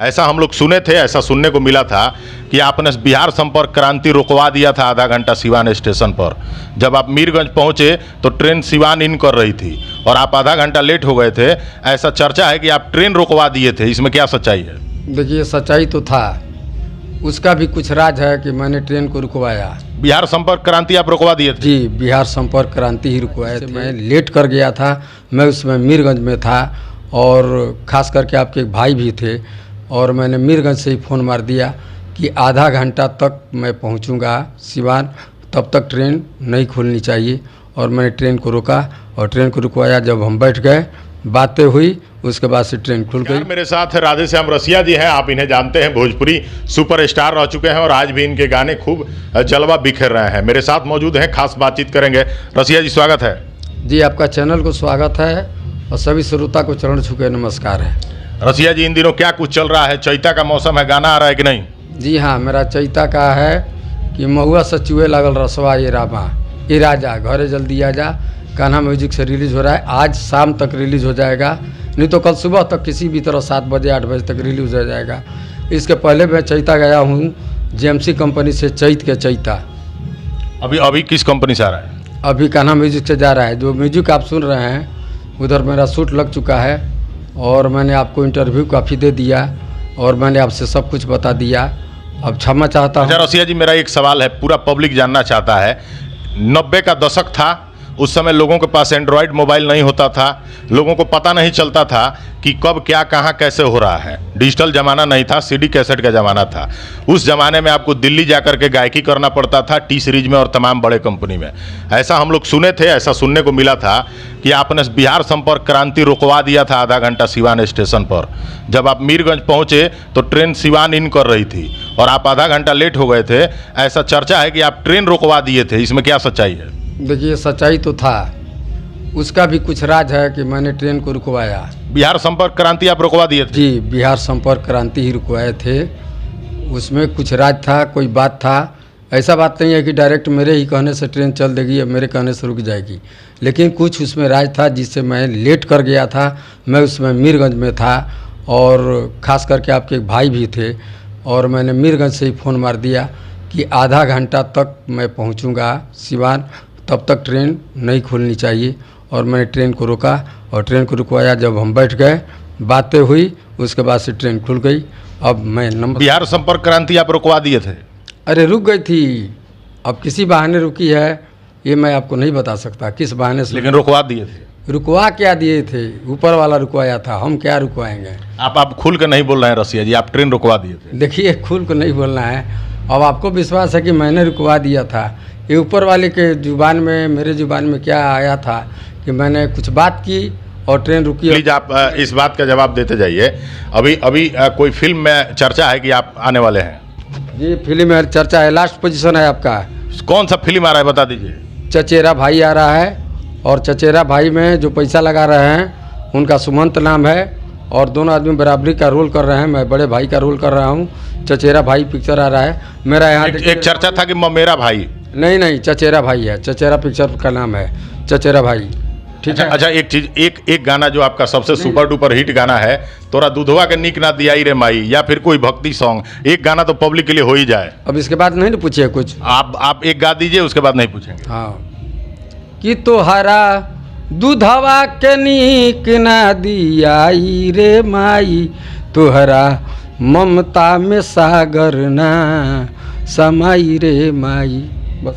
ऐसा हम लोग सुने थे, ऐसा सुनने को मिला था कि आपने बिहार संपर्क क्रांति रुकवा दिया था आधा घंटा सिवान स्टेशन पर। जब आप मीरगंज पहुंचे तो ट्रेन सिवान इन कर रही थी और आप आधा घंटा लेट हो गए थे। ऐसा चर्चा है कि आप ट्रेन रुकवा दिए थे, इसमें क्या सच्चाई है? देखिए, सच्चाई तो था, उसका भी कुछ राज है कि मैंने ट्रेन को रुकवाया। बिहार संपर्क क्रांति आप रुकवा दिए थे? जी, बिहार संपर्क क्रांति ही रुकवाए थे। मैं लेट कर गया था, मैं उसमें मीरगंज में था और ख़ास करके आपके एक भाई भी थे और मैंने मीरगंज से ही फ़ोन मार दिया कि आधा घंटा तक मैं पहुंचूंगा सिवान, तब तक ट्रेन नहीं खुलनी चाहिए। और मैंने ट्रेन को रोका और ट्रेन को रुकवाया। जब हम बैठ गए, बातें हुई, उसके बाद से ट्रेन खुल गई। मेरे साथ राधेश्याम रसिया जी हैं, आप इन्हें जानते हैं, भोजपुरी सुपरस्टार रह चुके हैं और आज भी इनके गाने खूब जलवा बिखेर रहे हैं। मेरे साथ मौजूद हैं, खास बातचीत करेंगे। रसिया जी, स्वागत है। जी, आपका चैनल को स्वागत है और सभी श्रोता को चरण छू के नमस्कार है। रसिया जी, इन दिनों क्या कुछ चल रहा है? चैता का मौसम है, गाना आ रहा है कि नहीं? जी हाँ, मेरा चैता का है कि महुआ सचुए लागल रसवा ये रामा, ये राजा घरे जल्दी आ जा। कान्हा म्यूजिक से रिलीज़ हो रहा है, आज शाम तक रिलीज़ हो जाएगा, नहीं तो कल सुबह तक किसी भी तरह 7 बजे 8 बजे तक रिलीज़ हो जाएगा। इसके पहले मैं चैता गया हूँ जेएमसी कंपनी से, चैत के चैता। अभी किस कंपनी से आ रहा है? अभी कान्हा म्यूजिक से जा रहा है। जो म्यूजिक आप सुन रहे हैं उधर मेरा शूट लग चुका है और मैंने आपको इंटरव्यू काफ़ी दे दिया और मैंने आपसे सब कुछ बता दिया। अब क्षमा चाहता हूँ। अच्छा रसिया जी, मेरा एक सवाल है, पूरा पब्लिक जानना चाहता है। 90 का दशक था, उस समय लोगों के पास एंड्रॉयड मोबाइल नहीं होता था, लोगों को पता नहीं चलता था कि कब क्या कहाँ कैसे हो रहा है। डिजिटल ज़माना नहीं था, सीडी कैसेट का ज़माना था। उस ज़माने में आपको दिल्ली जाकर के गायकी करना पड़ता था, टी सीरीज में और तमाम बड़े कंपनी में। ऐसा हम लोग सुने थे, ऐसा सुनने को मिला था कि आपने बिहार संपर्क क्रांति रुकवा दिया था आधा घंटा सिवान स्टेशन पर। जब आप मीरगंज पहुंचे तो ट्रेन सिवान इन कर रही थी और आप आधा घंटा लेट हो गए थे। ऐसा चर्चा है कि आप ट्रेन रुकवा दिए थे, इसमें क्या सच्चाई है? देखिए, सच्चाई तो था, उसका भी कुछ राज है कि मैंने ट्रेन को रुकवाया। बिहार संपर्क क्रांति आप रुकवा दिए थे? जी, बिहार संपर्क क्रांति ही रुकवाए थे। उसमें कुछ राज था, कोई बात था। ऐसा बात नहीं है कि डायरेक्ट मेरे ही कहने से ट्रेन चल देगी या मेरे कहने से रुक जाएगी, लेकिन कुछ उसमें राज था जिससे मैं लेट कर गया था। मैं उसमें मीरगंज में था और ख़ास करके आपके एक भाई भी थे और मैंने मीरगंज से ही फ़ोन मार दिया कि आधा घंटा तक मैं पहुंचूंगा सिवान, तब तक ट्रेन नहीं खुलनी चाहिए। और मैंने ट्रेन को रोका और ट्रेन को रुकवाया। जब हम बैठ गए, बातें हुई, उसके बाद से ट्रेन खुल गई। अब मैं बिहार संपर्क क्रांति आप रुकवा दिए थे? अरे रुक गई थी, अब किसी बहाने रुकी है ये मैं आपको नहीं बता सकता किस बहाने से, लेकिन रुकवा दिए थे। रुकवा क्या दिए थे? ऊपर वाला रुकवाया था, हम क्या रुकवाएंगे। आप खुल के नहीं बोल रहे हैं रसिया जी, आप ट्रेन रुकवा दिए थे। देखिए, खुल को नहीं बोलना है। अब आपको विश्वास है कि मैंने रुकवा दिया था, ये ऊपर वाले के जुबान में, मेरे जुबान में क्या आया था कि मैंने कुछ बात की और ट्रेन रुकी। प्लीज आप इस बात का जवाब देते जाइए। अभी कोई फिल्म में चर्चा है कि आप आने वाले हैं? जी, फिल्म में चर्चा है, लास्ट पोजीशन है आपका। कौन सा फिल्म आ रहा है, बता दीजिए। चचेरा भाई आ रहा है और चचेरा भाई में जो पैसा लगा रहे हैं उनका सुमंत नाम है और दोनों आदमी बराबरी का रोल कर रहे हैं। मैं बड़े भाई का रोल कर रहा हूँ। चचेरा भाई पिक्चर आ रहा है मेरा यहाँ। एक चर्चा था कि मेरा भाई, नहीं, चचेरा भाई है, चचेरा पिक्चर का नाम है, चचेरा भाई। ठीक है। अच्छा, एक चीज, एक गाना जो आपका सबसे सुपर डुपर हिट गाना है, तोरा दूधवा के निक ना दियाई रे माई, या फिर कोई भक्ति सॉन्ग, एक गाना तो पब्लिक के लिए हो ही जाए। अब इसके बाद नहीं ना पूछिए कुछ, आप एक गा दीजिए, उसके बाद नहीं पूछेंगे। हाँ, कि तोहरा दूधवा के निक ना दियाई रे माई, तोहरा ममता में सागर ना समाई रे माई।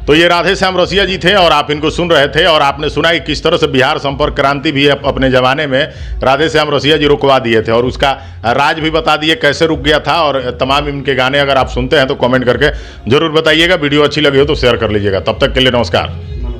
तो ये राधेश्याम रसिया जी थे और आप इनको सुन रहे थे और आपने सुना कि किस तरह से बिहार संपर्क क्रांति भी अपने ज़माने में राधेश्याम रसिया जी रुकवा दिए थे और उसका राज भी बता दिए कैसे रुक गया था। और तमाम इनके गाने अगर आप सुनते हैं तो कमेंट करके ज़रूर बताइएगा। वीडियो अच्छी लगी हो तो शेयर कर लीजिएगा। तब तक के लिए नमस्कार।